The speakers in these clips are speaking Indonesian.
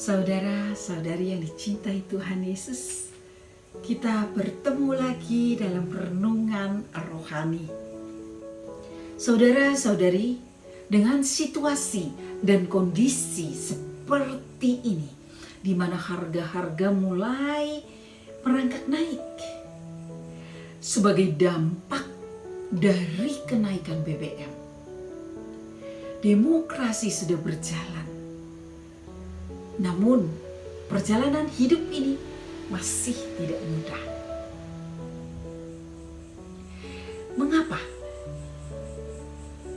Saudara-saudari yang dicintai Tuhan Yesus, kita bertemu lagi dalam renungan rohani. Saudara-saudari, dengan situasi dan kondisi seperti ini, di mana harga-harga mulai merangkak naik, sebagai dampak dari kenaikan BBM, demokrasi sudah berjalan. Namun, perjalanan hidup ini masih tidak mudah. Mengapa?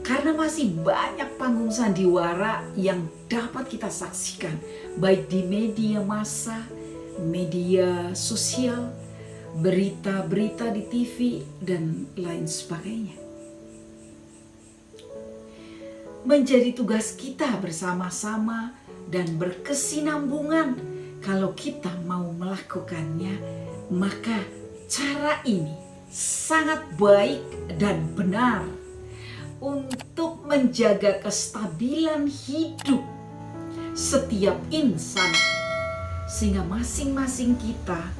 Karena masih banyak panggung sandiwara yang dapat kita saksikan, baik di media massa, media sosial, berita-berita di TV, dan lain sebagainya. Menjadi tugas kita bersama-sama dan berkesinambungan. Kalau kita mau melakukannya, maka cara ini sangat baik dan benar untuk menjaga kestabilan hidup setiap insan, sehingga masing-masing kita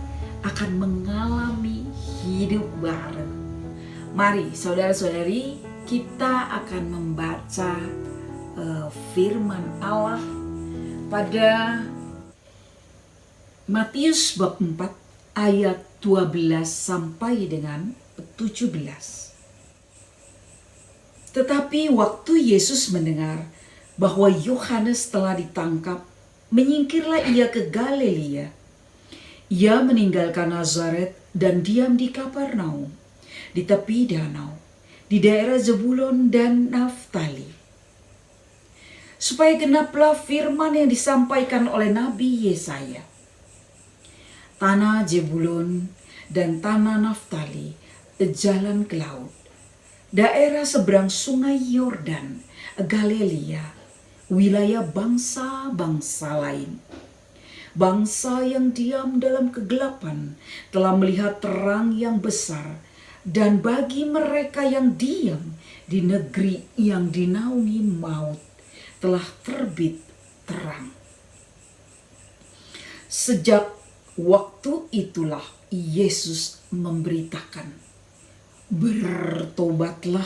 akan mengalami hidup baru. Mari saudara-saudari, kita akan membaca firman Allah pada Matius bab 4 ayat 12 sampai dengan 17. Tetapi waktu Yesus mendengar bahwa Yohanes telah ditangkap, menyingkirlah ia ke Galilea. Ia meninggalkan Nazaret dan diam di Kapernaum, di tepi danau, di daerah Zebulon dan Naftali, supaya genaplah firman yang disampaikan oleh Nabi Yesaya. Tanah Zebulon dan tanah Naftali, jalan ke laut, daerah seberang sungai Yordan, Galilea, wilayah bangsa-bangsa lain. Bangsa yang diam dalam kegelapan telah melihat terang yang besar, dan bagi mereka yang diam di negeri yang dinaungi maut, telah terbit terang. Sejak waktu itulah Yesus memberitakan, bertobatlah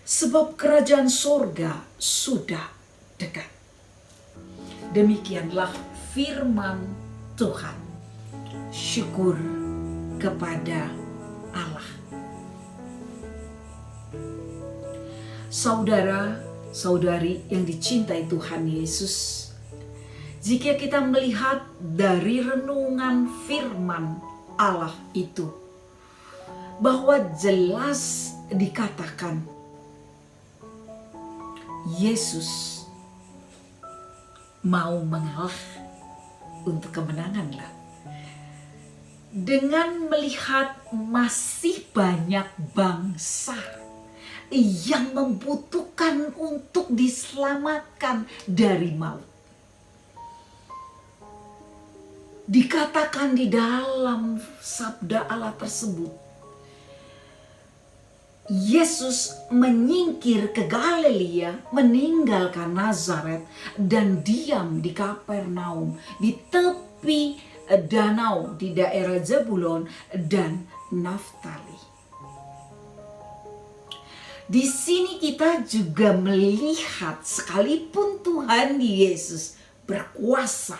sebab kerajaan sorga sudah dekat. Demikianlah firman Tuhan. Syukur kepada Allah. Saudara-saudari yang dicintai Tuhan Yesus, jika kita melihat dari renungan firman Allah itu, bahwa jelas dikatakan Yesus mau mengalah untuk kemenanganlah. Dengan melihat masih banyak bangsa yang membutuhkan untuk diselamatkan dari maut. Dikatakan di dalam sabda Allah tersebut, Yesus menyingkir ke Galilea, meninggalkan Nazaret dan diam di Kapernaum, di tepi danau di daerah Zebulon dan Naftali. Di sini kita juga melihat sekalipun Tuhan Yesus berkuasa,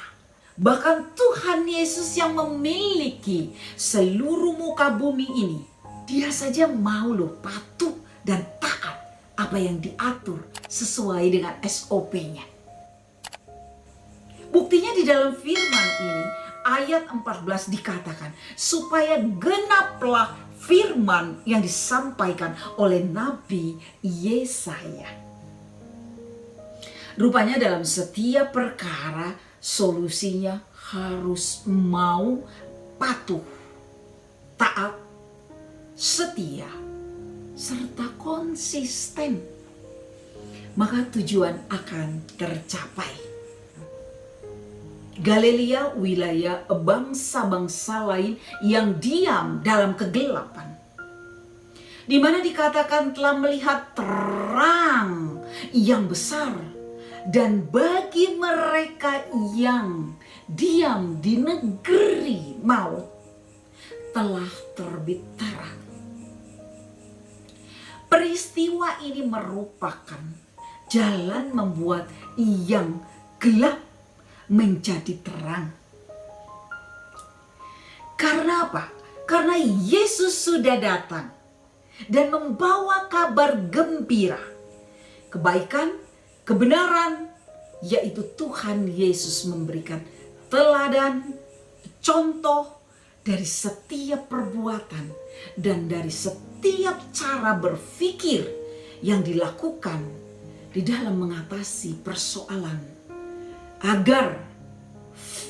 bahkan Tuhan Yesus yang memiliki seluruh muka bumi ini, dia saja mau patuh dan taat apa yang diatur sesuai dengan SOP-nya. Buktinya di dalam firman ini, ayat 14 dikatakan, supaya genaplah firman yang disampaikan oleh Nabi Yesaya. Rupanya dalam setiap perkara, solusinya harus mau patuh, taat, setia, serta konsisten. Maka tujuan akan tercapai. Galilea, wilayah bangsa-bangsa lain yang diam dalam kegelapan, di mana dikatakan telah melihat terang yang besar, Dan bagi mereka yang diam di negeri maut telah terbit terang. Peristiwa ini merupakan jalan membuat yang gelap menjadi terang. Karena apa? Karena Yesus sudah datang dan membawa kabar gembira, kebaikan, kebenaran, yaitu Tuhan Yesus memberikan teladan, contoh dari setiap perbuatan dan dari setiap cara berpikir yang dilakukan di dalam mengatasi persoalan agar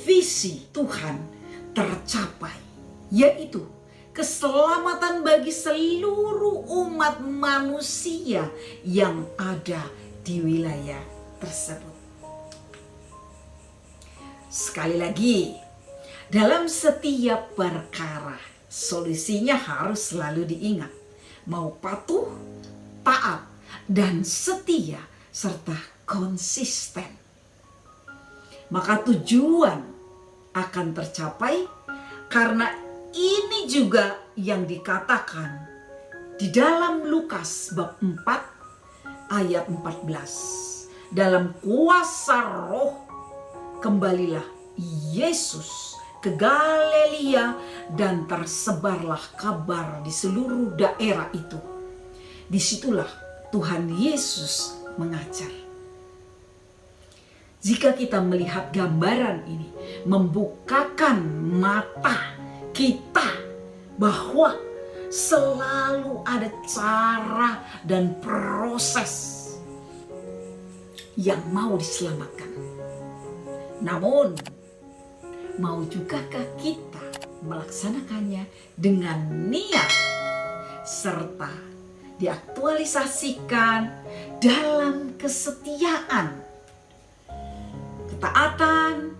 visi Tuhan tercapai, yaitu keselamatan bagi seluruh umat manusia yang ada di wilayah tersebut. Sekali lagi, dalam setiap perkara, solusinya harus selalu diingat. Mau patuh, taat, dan setia, serta konsisten. Maka tujuan akan tercapai karena ini juga yang dikatakan di dalam Lukas bab 4 ayat 14. Dalam kuasa Roh kembalilah Yesus ke Galilea dan tersebarlah kabar di seluruh daerah itu. Disitulah Tuhan Yesus mengajar. Jika kita melihat gambaran ini, membukakan mata kita bahwa selalu ada cara dan proses yang mau diselamatkan. Namun, mau jugakah kita melaksanakannya dengan niat serta diaktualisasikan dalam kesetiaan, ketaatan,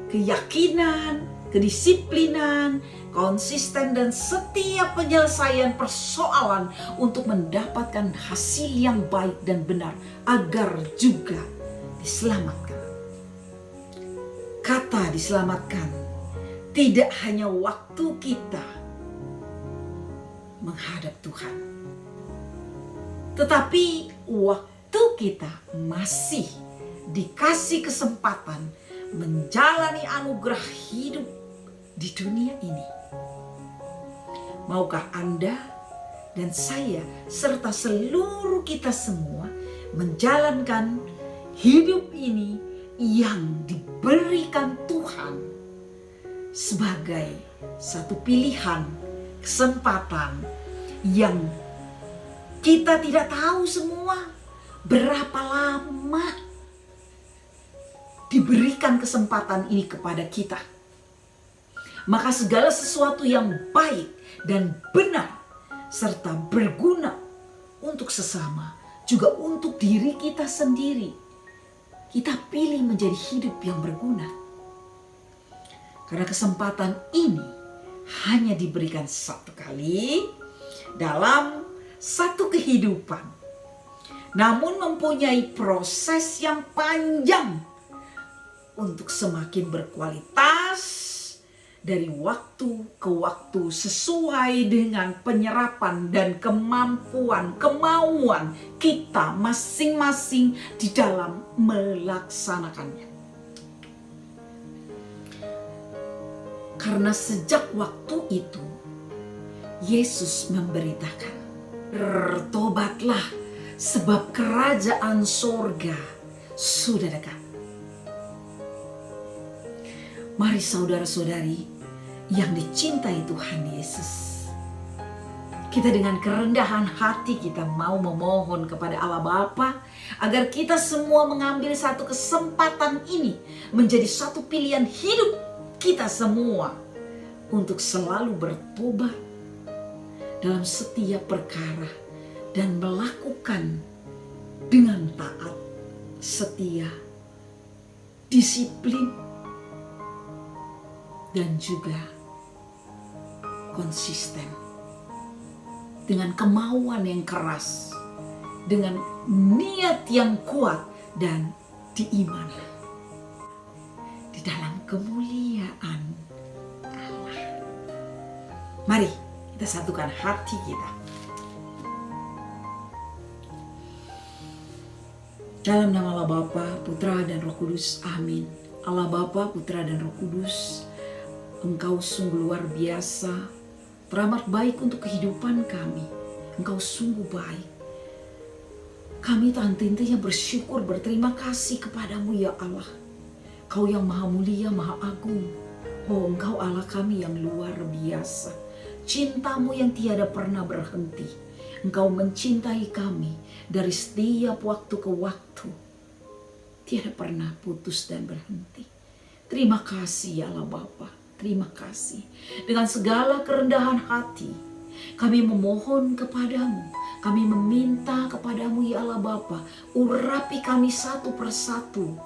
keyakinan, kedisiplinan, konsisten dan setiap penyelesaian persoalan untuk mendapatkan hasil yang baik dan benar agar juga diselamatkan. Kata diselamatkan tidak hanya waktu kita menghadap Tuhan, tetapi waktu kita masih dikasih kesempatan menjalani anugerah hidup di dunia ini. Maukah Anda dan saya serta seluruh kita semua menjalankan hidup ini yang diberikan Tuhan sebagai satu pilihan, kesempatan yang kita tidak tahu semua berapa lama diberikan kesempatan ini kepada kita. Maka segala sesuatu yang baik dan benar serta berguna untuk sesama, juga untuk diri kita sendiri, kita pilih menjadi hidup yang berguna. Karena kesempatan ini hanya diberikan satu kali dalam satu kehidupan, namun mempunyai proses yang panjang untuk semakin berkualitas dari waktu ke waktu sesuai dengan penyerapan dan kemampuan, kemauan kita masing-masing di dalam melaksanakannya. Karena sejak waktu itu Yesus memberitakan, bertobatlah sebab kerajaan sorga sudah dekat. Mari saudara-saudari yang dicintai Tuhan Yesus, kita dengan kerendahan hati kita mau memohon kepada Allah Bapa agar kita semua mengambil satu kesempatan ini menjadi satu pilihan hidup kita semua untuk selalu bertobat dalam setiap perkara dan melakukan dengan taat, setia, disiplin, dan juga konsisten, dengan kemauan yang keras, dengan niat yang kuat dan diimanlah di dalam kemuliaan Allah. Mari kita satukan hati kita. Dalam nama Allah Bapa, Putra dan Roh Kudus. Amin. Allah Bapa, Putra dan Roh Kudus, Engkau sungguh luar biasa, teramat baik untuk kehidupan kami. Engkau sungguh baik. Kami tak henti-hentinya bersyukur, berterima kasih kepadamu ya Allah. Kau yang maha mulia, maha agung. Oh, Engkau Allah kami yang luar biasa. Cintamu yang tiada pernah berhenti. Engkau mencintai kami dari setiap waktu ke waktu. Tiada pernah putus dan berhenti. Terima kasih ya Allah Bapa. Terima kasih. Dengan segala kerendahan hati, kami memohon kepadamu. Kami meminta kepadamu ya Allah Bapa. Urapi kami satu persatu.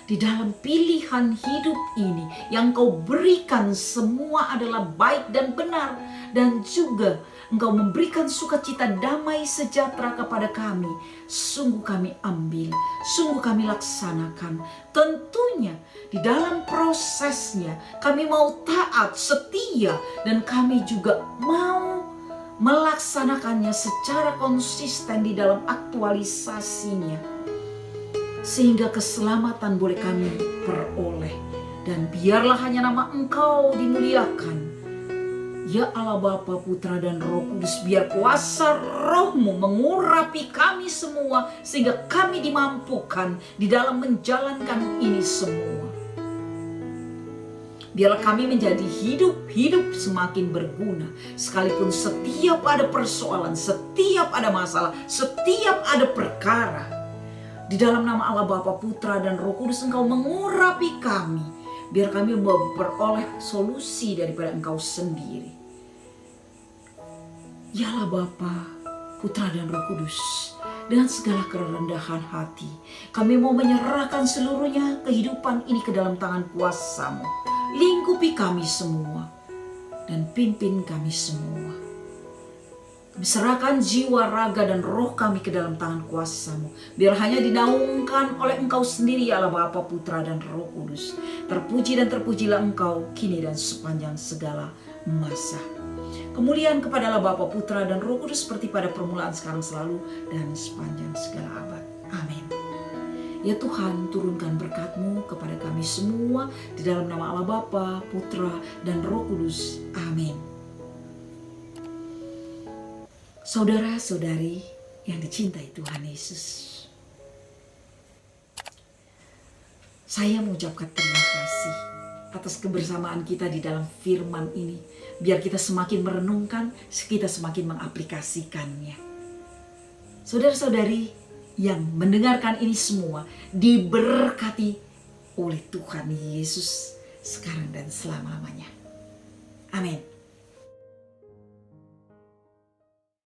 Di dalam pilihan hidup ini yang Kau berikan semua adalah baik dan benar. Dan juga Engkau memberikan sukacita, damai, sejahtera kepada kami. Sungguh kami ambil, sungguh kami laksanakan. Tentunya di dalam prosesnya kami mau taat, setia, dan kami juga mau melaksanakannya secara konsisten di dalam aktualisasinya. Sehingga keselamatan boleh kami peroleh. Dan biarlah hanya nama Engkau dimuliakan. Ya Allah Bapa, Putra dan Roh Kudus, biar kuasa Roh-Mu mengurapi kami semua sehingga kami dimampukan di dalam menjalankan ini semua. Biarlah kami menjadi hidup semakin berguna. Sekalipun setiap ada persoalan, setiap ada masalah, setiap ada perkara. Di dalam nama Allah Bapa, Putra dan Roh Kudus, Engkau mengurapi kami. Biar kami memperoleh solusi daripada Engkau sendiri. Ya Allah Bapa, Putra dan Roh Kudus, dengan segala kerendahan hati, kami mau menyerahkan seluruhnya kehidupan ini ke dalam tangan kuasa-Mu. Lingkupi kami semua dan pimpin kami semua. Kami serahkan jiwa, raga, dan roh kami ke dalam tangan kuasa-Mu. Biar hanya dinaungkan oleh Engkau sendiri ya Allah Bapa, Putra dan Roh Kudus. Terpuji dan terpujilah Engkau kini dan sepanjang segala masa. Kemuliaan kepada Allah Bapa, Putra dan Roh Kudus seperti pada permulaan, sekarang, selalu, dan sepanjang segala abad. Amin. Ya Tuhan, turunkan berkat-Mu kepada kami semua di dalam nama Allah Bapa, Putra, dan Roh Kudus. Amin. Saudara-saudari yang dicintai Tuhan Yesus, saya mengucapkan terima kasih atas kebersamaan kita di dalam firman ini. Biar kita semakin merenungkan, kita semakin mengaplikasikannya. Saudara-saudari yang mendengarkan ini semua diberkati oleh Tuhan Yesus sekarang dan selama-lamanya. Amin.